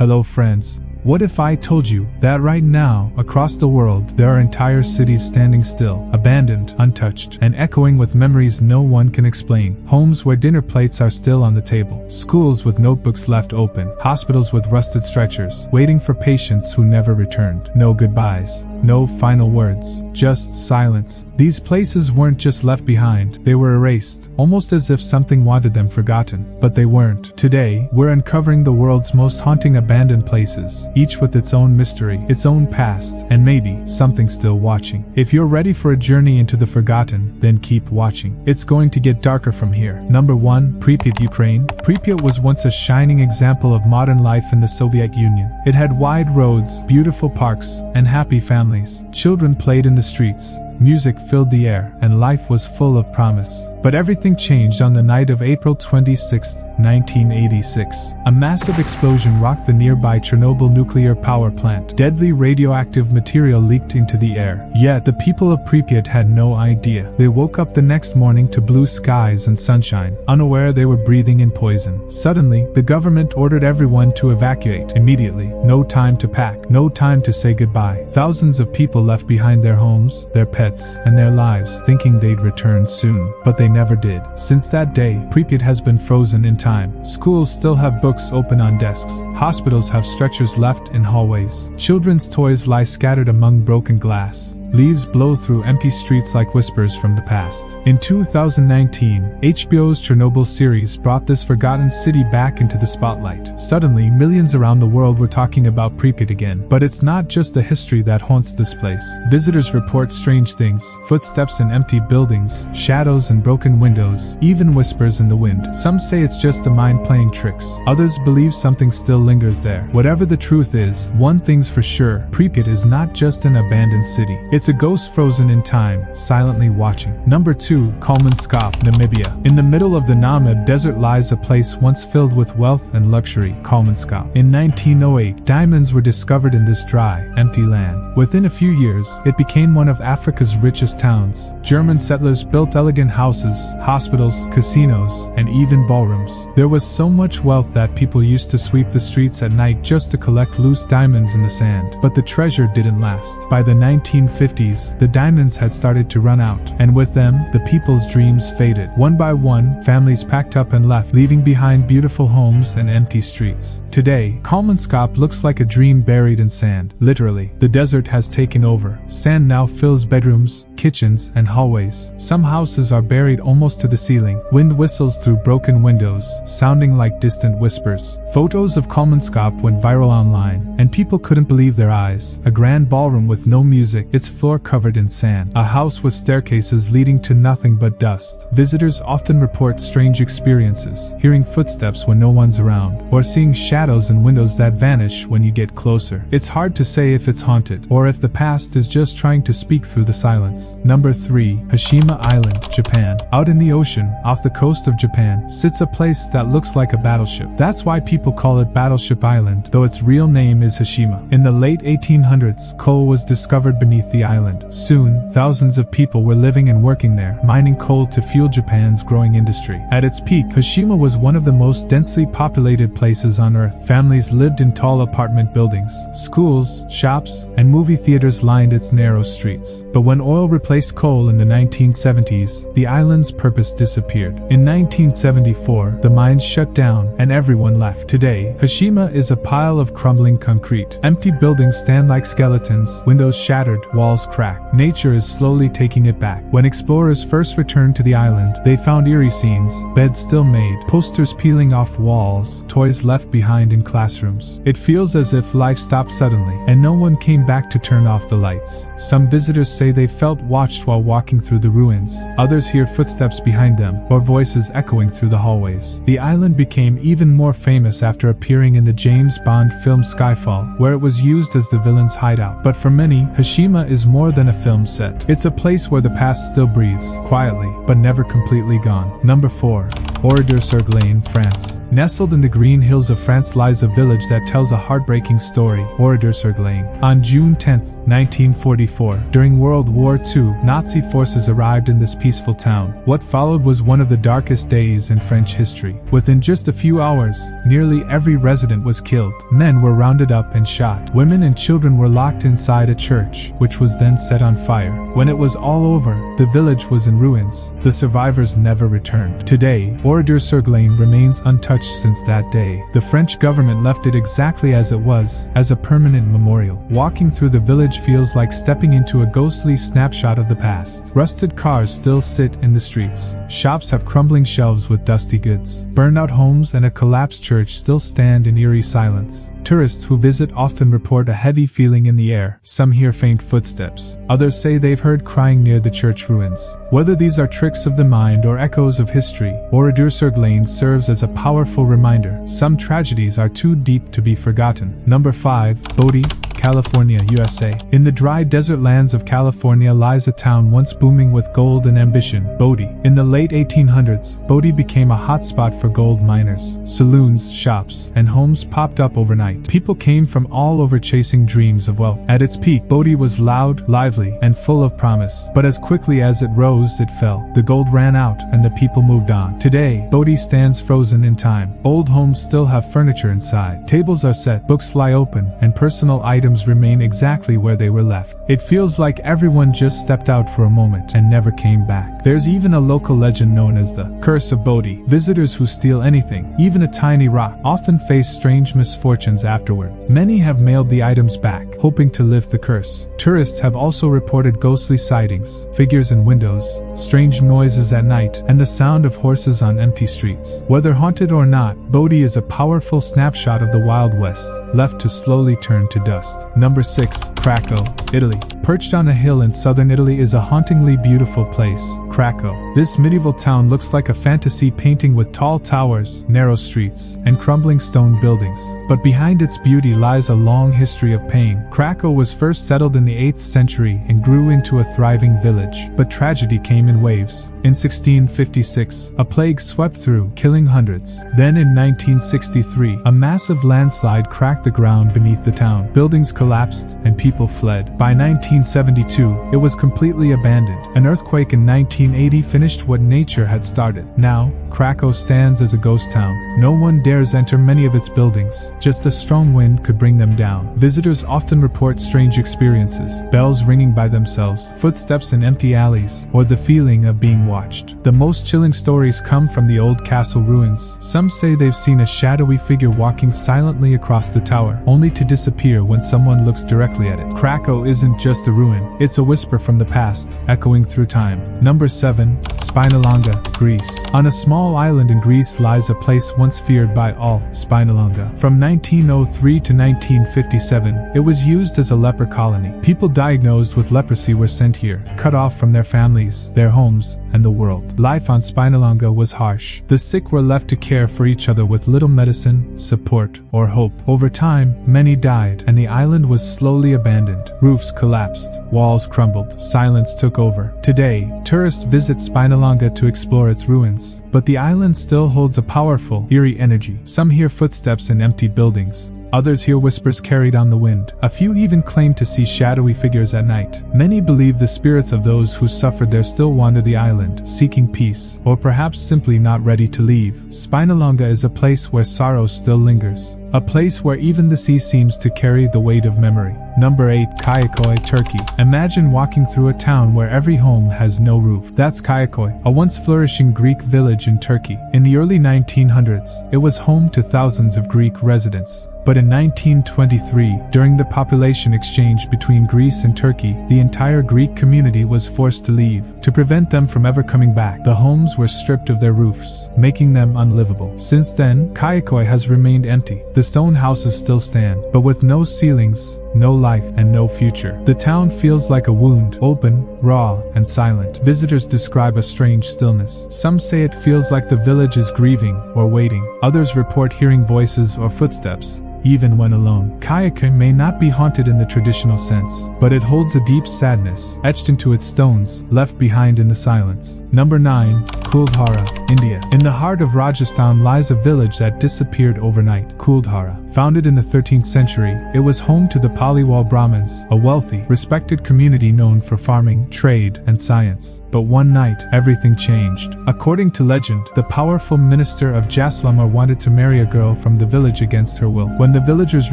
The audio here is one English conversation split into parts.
Hello friends. What if I told you that right now, across the world, there are entire cities standing still, abandoned, untouched, and echoing with memories no one can explain. Homes where dinner plates are still on the table. Schools with notebooks left open. Hospitals with rusted stretchers, waiting for patients who never returned. No goodbyes. No final words. Just silence. These places weren't just left behind, they were erased, almost as if something wanted them forgotten. But they weren't. Today, we're uncovering the world's most haunting abandoned places, each with its own mystery, its own past, and maybe something still watching. If you're ready for a journey into the forgotten, then keep watching. It's going to get darker from here. Number 1. Pripyat, Ukraine. Pripyat was once a shining example of modern life in the Soviet Union. It had wide roads, beautiful parks, and happy families. Children played in the streets. Music filled the air, and life was full of promise. But everything changed on the night of April 26, 1986. A massive explosion rocked the nearby Chernobyl nuclear power plant. Deadly radioactive material leaked into the air. Yet, the people of Pripyat had no idea. They woke up the next morning to blue skies and sunshine, unaware they were breathing in poison. Suddenly, the government ordered everyone to evacuate immediately. No time to pack, no time to say goodbye. Thousands of people left behind their homes, their pets, and their lives, thinking they'd return soon. But they never did. Since that day, Pripyat has been frozen in time. Schools still have books open on desks. Hospitals have stretchers left in hallways. Children's toys lie scattered among broken glass. Leaves blow through empty streets like whispers from the past. In 2019, HBO's Chernobyl series brought this forgotten city back into the spotlight. Suddenly, millions around the world were talking about Pripyat again. But it's not just the history that haunts this place. Visitors report strange things: footsteps in empty buildings, shadows in broken windows, even whispers in the wind. Some say it's just the mind playing tricks. Others believe something still lingers there. Whatever the truth is, one thing's for sure: Pripyat is not just an abandoned city. It's a ghost frozen in time, silently watching. Number 2. Kolmanskop, Namibia. In the middle of the Namib Desert lies a place once filled with wealth and luxury, Kolmanskop. In 1908, diamonds were discovered in this dry, empty land. Within a few years, it became one of Africa's richest towns. German settlers built elegant houses, hospitals, casinos, and even ballrooms. There was so much wealth that people used to sweep the streets at night just to collect loose diamonds in the sand. But the treasure didn't last. By the 1950s, the diamonds had started to run out, and with them, the people's dreams faded. One by one, families packed up and left, leaving behind beautiful homes and empty streets. Today, Kolmanskop looks like a dream buried in sand. Literally, the desert has taken over. Sand now fills bedrooms, kitchens, and hallways. Some houses are buried almost to the ceiling. Wind whistles through broken windows, sounding like distant whispers. Photos of Kolmanskop went viral online, and people couldn't believe their eyes. A grand ballroom with no music, its floor covered in sand. A house with staircases leading to nothing but dust. Visitors often report strange experiences, hearing footsteps when no one's around, or seeing shadows in windows that vanish when you get closer. It's hard to say if it's haunted, or if the past is just trying to speak through the silence. Number 3. Hashima Island, Japan. Out in the ocean, off the coast of Japan, sits a place that looks like a battleship. That's why people call it Battleship Island, though its real name is Hashima. In the late 1800s, coal was discovered beneath the island. Soon, thousands of people were living and working there, mining coal to fuel Japan's growing industry. At its peak, Hashima was one of the most densely populated places on Earth. Families lived in tall apartment buildings. Schools, shops, and movie theaters lined its narrow streets. But when oil replaced coal in the 1970s, the island's purpose disappeared. In 1974, the mines shut down, and everyone left. Today, Hashima is a pile of crumbling concrete. Empty buildings stand like skeletons, windows shattered, walls cracked. Nature is slowly taking it back. When explorers first returned to the island, they found eerie scenes: beds still made, posters peeling off walls, toys left behind in classrooms. It feels as if life stopped suddenly, and no one came back to turn off the lights. Some visitors say they felt watched while walking through the ruins. Others hear footsteps behind them, or voices echoing through the hallways. The island became even more famous after appearing in the James Bond film Skyfall, where it was used as the villain's hideout. But for many, Hashima is is more than a film set. It's a place where the past still breathes, quietly, but never completely gone. Number 4. Oridorle France. Nestled in the green hills of France lies a village that tells a heartbreaking story, Oridorle. On June 10, 1944, during World War II, Nazi forces arrived in this peaceful town. What followed was one of the darkest days in French history. Within just a few hours, nearly every resident was killed. Men were rounded up and shot. Women and children were locked inside a church, which was then set on fire. When it was all over, the village was in ruins. The survivors never returned. Today, Oridorle remains untouched since that day. The French government left it exactly as it was, as a permanent memorial. Walking through the village feels like stepping into a ghostly snapshot of the past. Rusted cars still sit in the streets. Shops have crumbling shelves with dusty goods. Burned-out homes and a collapsed church still stand in eerie silence. Tourists who visit often report a heavy feeling in the air. Some hear faint footsteps. Others say they've heard crying near the church ruins. Whether these are tricks of the mind or echoes of history, Oridorle serves as a powerful reminder. Some tragedies are too deep to be forgotten. Number 5. Bodhi California, USA. In the dry desert lands of California lies a town once booming with gold and ambition, Bodhi. In the late 1800s, Bodhi became a hotspot for gold miners. Saloons, shops, and homes popped up overnight. People came from all over chasing dreams of wealth. At its peak, Bodhi was loud, lively, and full of promise. But as quickly as it rose, it fell. The gold ran out, and the people moved on. Today, Bodhi stands frozen in time. Old homes still have furniture inside. Tables are set, books lie open, and personal items remain exactly where they were left. It feels like everyone just stepped out for a moment and never came back. There's even a local legend known as the Curse of Bodhi. Visitors who steal anything, even a tiny rock, often face strange misfortunes afterward. Many have mailed the items back, hoping to lift the curse. Tourists have also reported ghostly sightings, figures in windows, strange noises at night, and the sound of horses on empty streets. Whether haunted or not, Bodhi is a powerful snapshot of the Wild West, left to slowly turn to dust. Number 6. Krako, Italy. Perched on a hill in southern Italy is a hauntingly beautiful place, Krako. This medieval town looks like a fantasy painting with tall towers, narrow streets, and crumbling stone buildings. But behind its beauty lies a long history of pain. Krako was first settled in the 8th century and grew into a thriving village. But tragedy came in waves. In 1656, a plague swept through, killing hundreds. Then in 1963, a massive landslide cracked the ground beneath the town. Buildings collapsed and people fled. By 1972, it was completely abandoned. An earthquake in 1980 finished what nature had started. Now, Krako stands as a ghost town. No one dares enter many of its buildings. Just a strong wind could bring them down. Visitors often report strange experiences, bells ringing by themselves, footsteps in empty alleys, or the feeling of being watched. The most chilling stories come from the old castle ruins. Some say they've seen a shadowy figure walking silently across the tower, only to disappear when someone looks directly at it. Krako isn't just a ruin, it's a whisper from the past, echoing through time. Number 7. Spinalonga, Greece. On a small island in Greece lies a place once feared by all, Spinalonga. From 1903 to 1957, it was used as a leper colony. People diagnosed with leprosy were sent here, cut off from their families, their homes, and the world. Life on Spinalonga was harsh. The sick were left to care for each other with little medicine, support, or hope. Over time, many died, and the island was slowly abandoned. Roofs collapsed, walls crumbled, silence took over. Today, tourists visit Spinalonga to explore its ruins, but the island still holds a powerful, eerie energy. Some hear footsteps in empty buildings. Others hear whispers carried on the wind. A few even claim to see shadowy figures at night. Many believe the spirits of those who suffered there still wander the island, seeking peace, or perhaps simply not ready to leave. Spinalonga is a place where sorrow still lingers. A place where even the sea seems to carry the weight of memory. Number 8. Kayakoy, Turkey. Imagine walking through a town where every home has no roof. That's Kayakoy, a once flourishing Greek village in Turkey. In the early 1900s, it was home to thousands of Greek residents. But in 1923, during the population exchange between Greece and Turkey, the entire Greek community was forced to leave. To prevent them from ever coming back, the homes were stripped of their roofs, making them unlivable. Since then, Kayakoy has remained empty. The stone houses still stand, but with no ceilings, no life, and no future. The town feels like a wound, open, raw, and silent. Visitors describe a strange stillness. Some say it feels like the village is grieving or waiting. Others report hearing voices or footsteps, even when alone. Kayakoy may not be haunted in the traditional sense, but it holds a deep sadness, etched into its stones, left behind in the silence. Number 9. Kulhara, India. In the heart of Rajasthan lies a village that disappeared overnight. Kulhara. Founded in the 13th century, it was home to the Paliwal Brahmins, a wealthy, respected community known for farming, trade, and science. But one night, everything changed. According to legend, the powerful minister of Jaisalmer wanted to marry a girl from the village against her will. When the villagers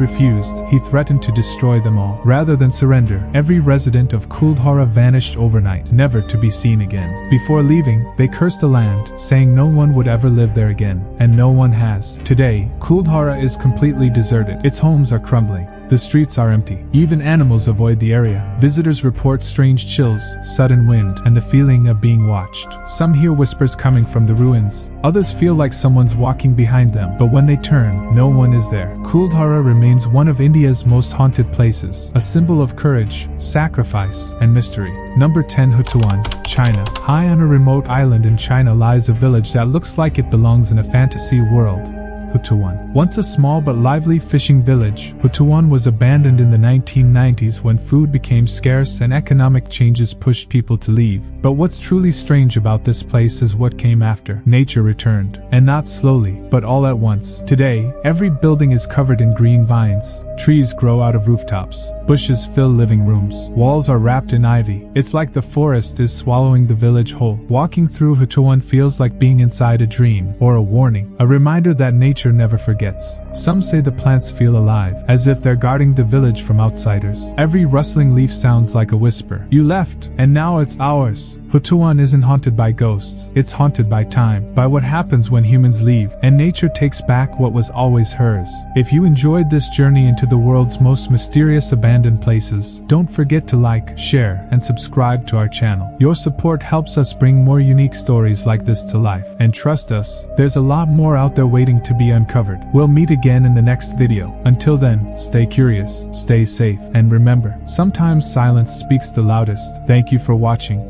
refused, he threatened to destroy them all. Rather than surrender, every resident of Kulhara vanished overnight, never to be seen again. Before leaving, they cursed the land, saying no one would ever live there again, and no one has. Today, Kulhara is completely deserted. Its homes are crumbling. The streets are empty. Even animals avoid the area. Visitors report strange chills, sudden wind, and the feeling of being watched. Some hear whispers coming from the ruins. Others feel like someone's walking behind them, but when they turn, no one is there. Kulhara remains one of India's most haunted places, a symbol of courage, sacrifice, and mystery. Number 10. Hutuan China. High on a remote island in China lies a village that looks like it belongs in a fantasy world. Hutuan. Once a small but lively fishing village, Hutuan was abandoned in the 1990s when food became scarce and economic changes pushed people to leave. But what's truly strange about this place is what came after. Nature returned, and not slowly, but all at once. Today, every building is covered in green vines. Trees grow out of rooftops. Bushes fill living rooms. Walls are wrapped in ivy. It's like the forest is swallowing the village whole. Walking through Hutuan feels like being inside a dream, or a warning, a reminder that nature never forgets. Some say the plants feel alive, as if they're guarding the village from outsiders. Every rustling leaf sounds like a whisper. You left, and now it's ours. Hutuan isn't haunted by ghosts, it's haunted by time, by what happens when humans leave, and nature takes back what was always hers. If you enjoyed this journey into the world's most mysterious abandoned places, don't forget to like, share, and subscribe to our channel. Your support helps us bring more unique stories like this to life. And trust us, there's a lot more out there waiting to be uncovered. We'll meet again in the next video. Until then, stay curious, stay safe, and remember, sometimes silence speaks the loudest. Thank you for watching.